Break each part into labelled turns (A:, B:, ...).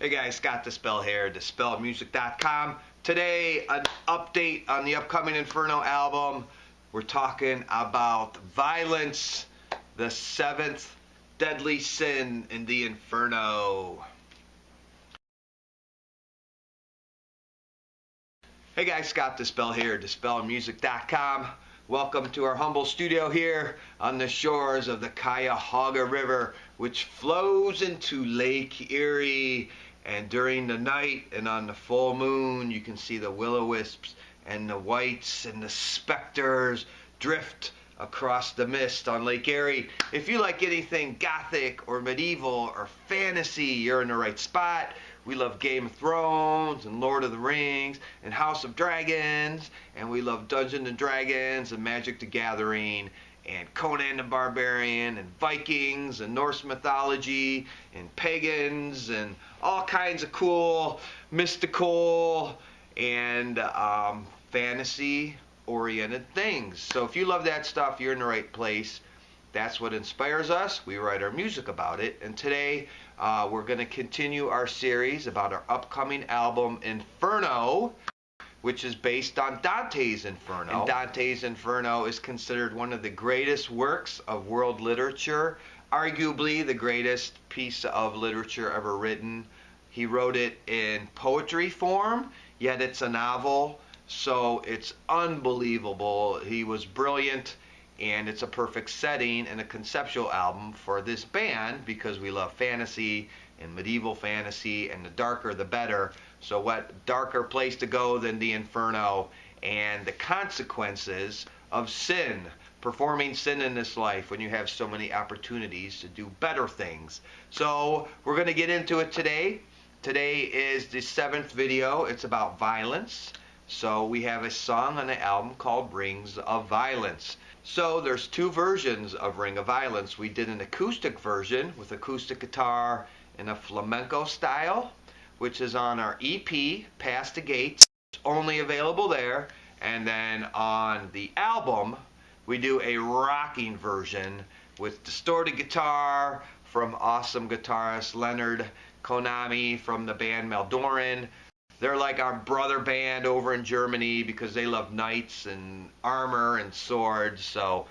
A: Hey guys, Scott Dispel here, dispelmusic.com. Today, an update on the upcoming Inferno album. We're talking about violence, the seventh deadly sin in the Inferno. Hey guys, Scott Dispel here, dispelmusic.com. Welcome to our humble studio here on the shores of the Cuyahoga River, which flows into Lake Erie. And during the night and on the full moon, you can see the will-o-wisps and the whites and the specters drift across the mist on Lake Erie. If you like anything Gothic or medieval or fantasy, you're in the right spot. We love Game of Thrones and Lord of the Rings and House of Dragons, and we love Dungeons and Dragons and Magic the Gathering and Conan the Barbarian and Vikings and Norse mythology and pagans and all kinds of cool mystical and fantasy oriented things. So if you love that stuff, you're in the right place. That's what inspires us. We write our music about it. And today we're going to continue our series about our upcoming album Inferno, which is based on Dante's Inferno. And Dante's Inferno is considered one of the greatest works of world literature, arguably the greatest piece of literature ever written. He wrote it in poetry form, yet it's a novel, so it's unbelievable. He was brilliant, and it's a perfect setting and a conceptual album for this band because we love fantasy and medieval fantasy, and the darker the better. So what darker place to go than the Inferno and the consequences of sin, performing sin in this life when you have so many opportunities to do better things. So we're going to get into it today. Today is the 7th video. It's about violence. So we have a song on the album called Rings of Violence. So there's two versions of Ring of Violence. We did an acoustic version with acoustic guitar in a flamenco style, which is on our EP, Past the Gates. It's only available there. And then on the album, we do a rocking version with distorted guitar from awesome guitarist Leonard Konami from the band Meldoran. They're like our brother band over in Germany because they love knights and armor and swords. So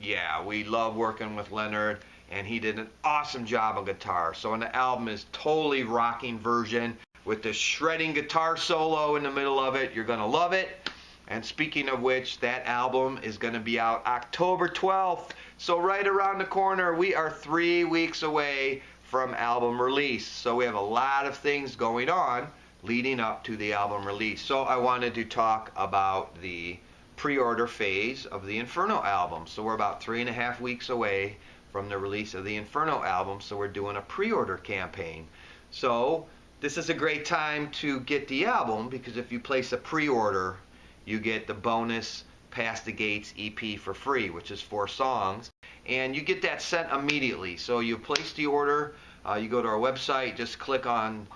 A: yeah, we love working with Leonard, and he did an awesome job on guitar. So on the album is totally rocking version with the shredding guitar solo in the middle of it. You're gonna love it. And speaking of which, that album is gonna be out October 12th. So right around the corner. We are 3 weeks away from album release. So we have a lot of things going on leading up to the album release. So I wanted to talk about the pre-order phase of the Inferno album. So we're about 3.5 weeks away from the release of the Inferno album, so we're doing a pre-order campaign. So this is a great time to get the album, because if you place a pre-order, you get the bonus Past the Gates EP for free, which is 4 songs, and you get that sent immediately. So you place the order, you go to our website, just click on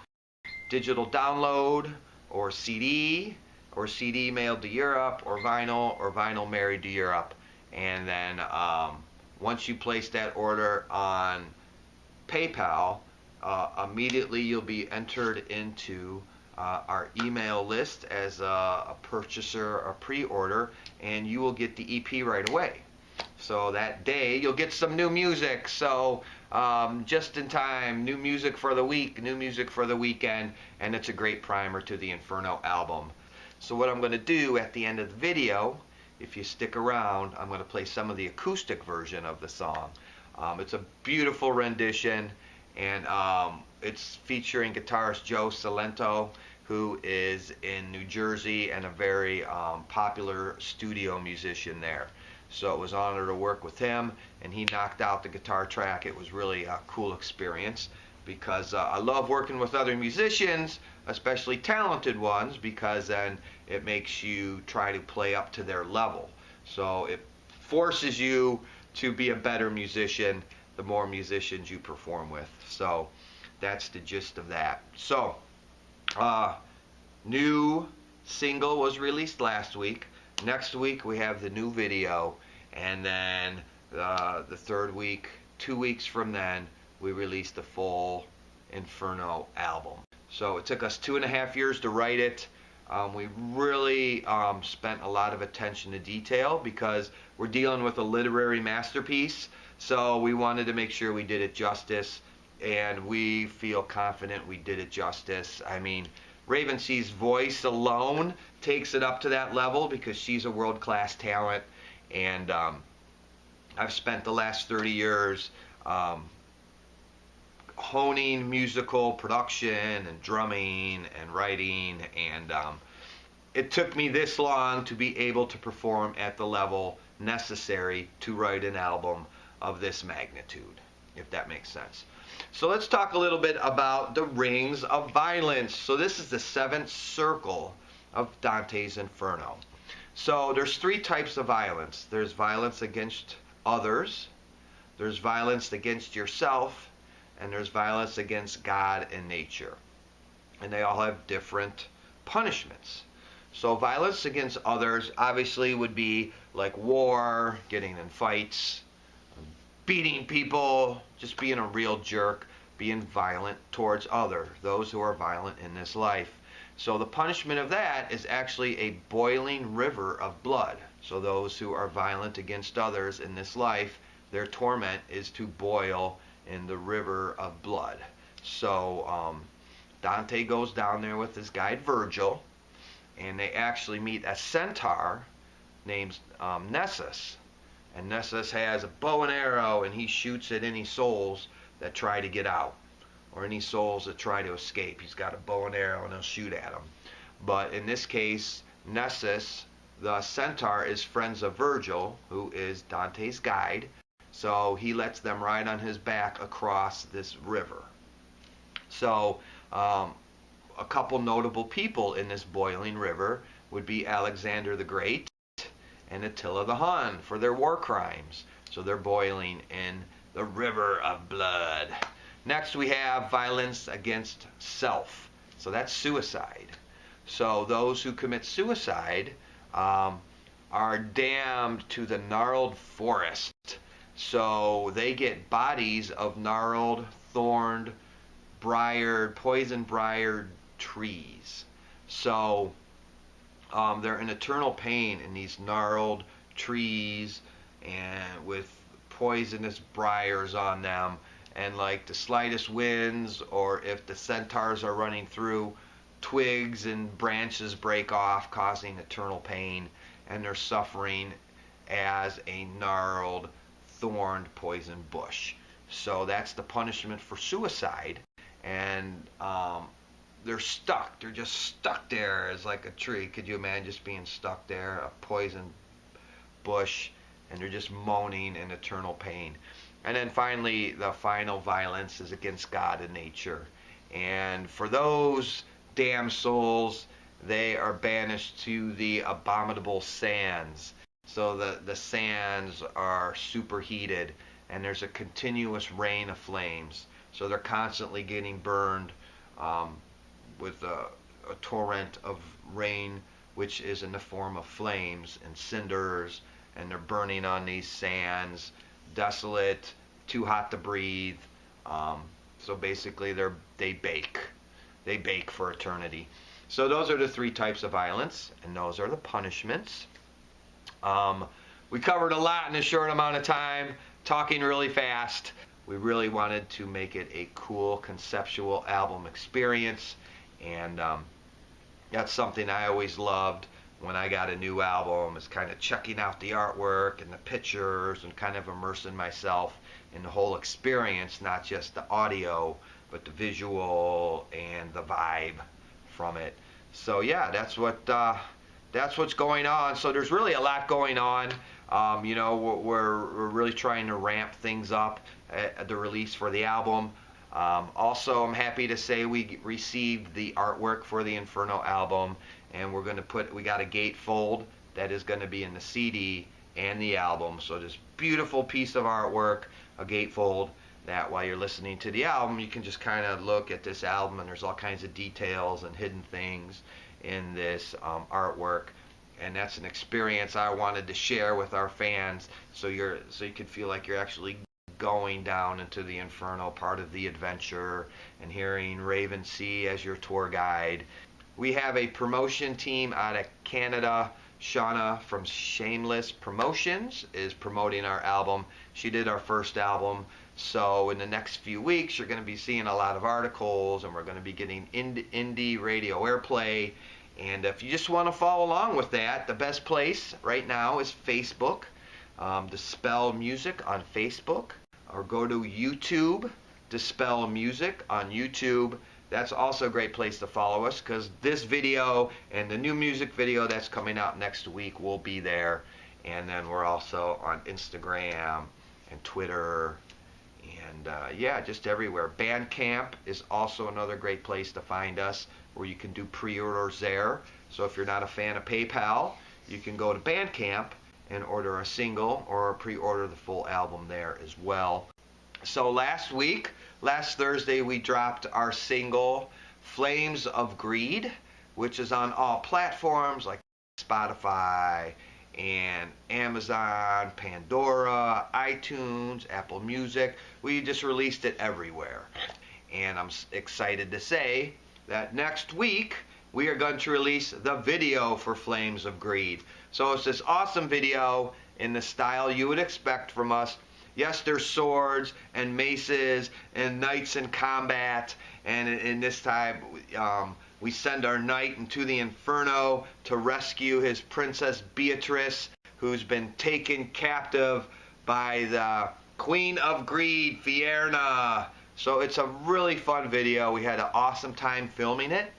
A: digital download or CD mailed to Europe, or vinyl married to Europe. And then once you place that order on PayPal, immediately you'll be entered into our email list as a purchaser or pre-order, and you will get the EP right away. So that day you'll get some new music. So just in time, new music for the week, new music for the weekend, and it's a great primer to the Inferno album. So what I'm going to do at the end of the video, if you stick around, I'm going to play some of the acoustic version of the song. It's a beautiful rendition, and it's featuring guitarist Joe Salento, who is in New Jersey and a very popular studio musician there. So it was an honor to work with him, and he knocked out the guitar track. It was really a cool experience, because I love working with other musicians, especially talented ones, because then it makes you try to play up to their level. So it forces you to be a better musician the more musicians you perform with. So that's the gist of that. So new single was released last week. Next week we have the new video, and then the third week, 2 weeks from then, we release the full Inferno album. So it took us 2.5 years to write it. We really spent a lot of attention to detail because we're dealing with a literary masterpiece. So we wanted to make sure we did it justice, and we feel confident we did it justice. I mean, Ravensea's voice alone takes it up to that level because she's a world-class talent, and I've spent the last 30 years honing musical production and drumming and writing, and it took me this long to be able to perform at the level necessary to write an album of this magnitude, if that makes sense. So let's talk a little bit about the rings of violence. So this is the 7th circle of Dante's Inferno. So there's 3 types of violence. There's violence against others, there's violence against yourself, and there's violence against God and nature. And they all have different punishments. So violence against others obviously would be like war, getting in fights, beating people, just being a real jerk, being violent towards others, those who are violent in this life. So the punishment of that is actually a boiling river of blood. So those who are violent against others in this life, their torment is to boil in the river of blood. So Dante goes down there with his guide Virgil, and they actually meet a centaur named Nessus. And Nessus has a bow and arrow, and he shoots at any souls that try to get out, or any souls that try to escape. He's got a bow and arrow, and he'll shoot at them. But in this case, Nessus, the centaur, is friends of Virgil, who is Dante's guide. So he lets them ride on his back across this river. So a couple notable people in this boiling river would be Alexander the Great and Attila the Hun for their war crimes. So they're boiling in the river of blood. Next we have violence against self. So that's suicide. So those who commit suicide are damned to the gnarled forest. So they get bodies of gnarled, thorned, briared, poison briared trees. So they're in eternal pain in these gnarled trees and with poisonous briars on them, and like the slightest winds, or if the centaurs are running through, twigs and branches break off, causing eternal pain, and they're suffering as a gnarled, thorned, poisoned bush. So that's the punishment for suicide. And they're stuck. They're just stuck there as like a tree. Could you imagine just being stuck there, a poisoned bush, and they're just moaning in eternal pain. And then finally, the final violence is against God and nature. And for those damned souls, they are banished to the abominable sands. So the sands are superheated, and there's a continuous rain of flames. So they're constantly getting burned with a torrent of rain, which is in the form of flames and cinders, and they're burning on these sands, desolate, too hot to breathe. So basically they bake. They bake for eternity. So those are the 3 types of violence, and those are the punishments. We covered a lot in a short amount of time, talking really fast. We really wanted to make it a cool conceptual album experience, and that's something I always loved when I got a new album, is kind of checking out the artwork and the pictures and kind of immersing myself in the whole experience, not just the audio, but the visual and the vibe from it. So yeah, that's what's going on. So there's really a lot going on. We're really trying to ramp things up at the release for the album. Also, I'm happy to say we received the artwork for the Inferno album, and we got a gatefold that is going to be in the CD and the album. So this beautiful piece of artwork, a gatefold, that while you're listening to the album, you can just kind of look at this album, and there's all kinds of details and hidden things in this artwork. And that's an experience I wanted to share with our fans, so you could feel like you're actually going down into the Inferno, part of the adventure, and hearing Ravensea as your tour guide. We have a promotion team out of Canada. Shauna from Shameless Promotions is promoting our album. She did our first album. So in the next few weeks, you're going to be seeing a lot of articles, and we're going to be getting indie radio airplay. And if you just want to follow along with that, the best place right now is Facebook. Dispel Music on Facebook. Or go to YouTube, Dispel Music on YouTube. That's also a great place to follow us, because this video and the new music video that's coming out next week will be there. And then we're also on Instagram and Twitter and yeah, just everywhere. Bandcamp is also another great place to find us, where you can do pre-orders there. So if you're not a fan of PayPal, you can go to Bandcamp and order a single or pre-order the full album there as well. So last Thursday, we dropped our single, Flames of Greed, which is on all platforms like Spotify and Amazon, Pandora, iTunes, Apple Music. We just released it everywhere. And I'm excited to say that next week, we are going to release the video for Flames of Greed. So it's this awesome video in the style you would expect from us. Yes, there's swords and maces and knights in combat, and in this time we send our knight into the Inferno to rescue his princess Beatrice, who's been taken captive by the Queen of Greed, Fierna. So it's a really fun video. We had an awesome time filming it,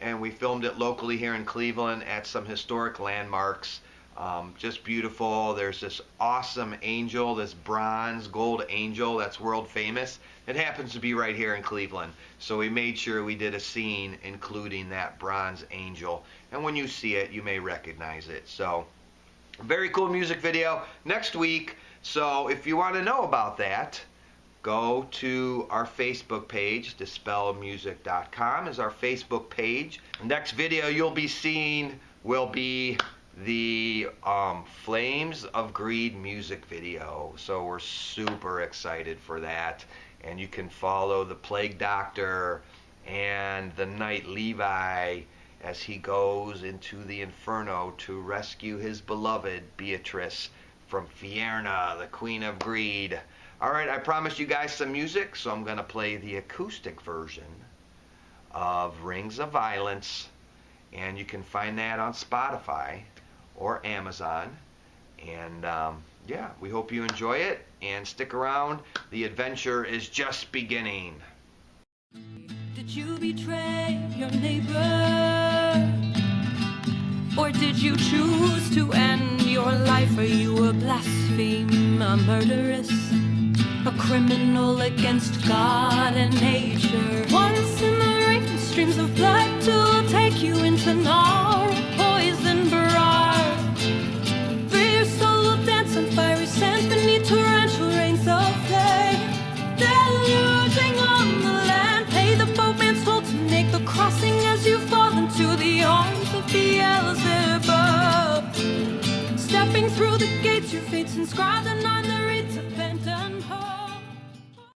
A: and we filmed it locally here in Cleveland at some historic landmarks. Just beautiful. There's this awesome angel, this bronze gold angel that's world famous. It happens to be right here in Cleveland. So we made sure we did a scene including that bronze angel. And when you see it, you may recognize it. So, very cool music video next week. So if you want to know about that, go to our Facebook page. Dispelmusic.com is our Facebook page. The next video you'll be seeing will be the Flames of Greed music video. So we're super excited for that. And you can follow the Plague Doctor and the Knight Levi as he goes into the Inferno to rescue his beloved Beatrice from Fierna, the Queen of Greed. Alright, I promised you guys some music, so I'm going to play the acoustic version of Rings of Violence, and you can find that on Spotify or Amazon. And yeah, we hope you enjoy it, and stick around. The adventure is just beginning.
B: Did you betray your neighbor? Or did you choose to end your life? Are you a blasphemer, murderess, a criminal against God and nature? Once in the rain, streams of blood to take you into gnar, poison barrage. Free your soul will dance on fiery sands beneath torrential rains of flame. Deluging on the land, pay the boatman's toll to make the crossing as you fall into the arms of Beelzebub. Stepping through the gates, your fate's inscribed on the reeds of vengeance.